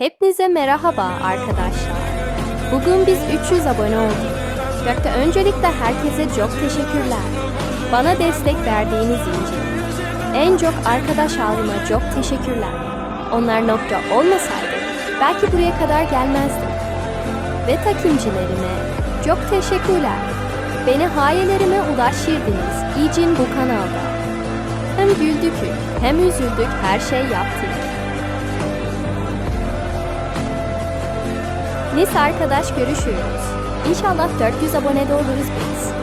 Hepinize merhaba arkadaşlar. Bugün biz 300 abone olduk. Öncelikle herkese çok teşekkürler. Bana destek verdiğiniz için. En çok arkadaş halime çok teşekkürler. Onlar nokta olmasaydı belki buraya kadar gelmezdim. Ve takipçilerime çok teşekkürler. Beni hayallerime ulaştırdınız için bu kanalda. Hem güldük hem üzüldük, her şey yaptık. Neyse arkadaş, görüşürüz. İnşallah 400 abonede oluruz biz.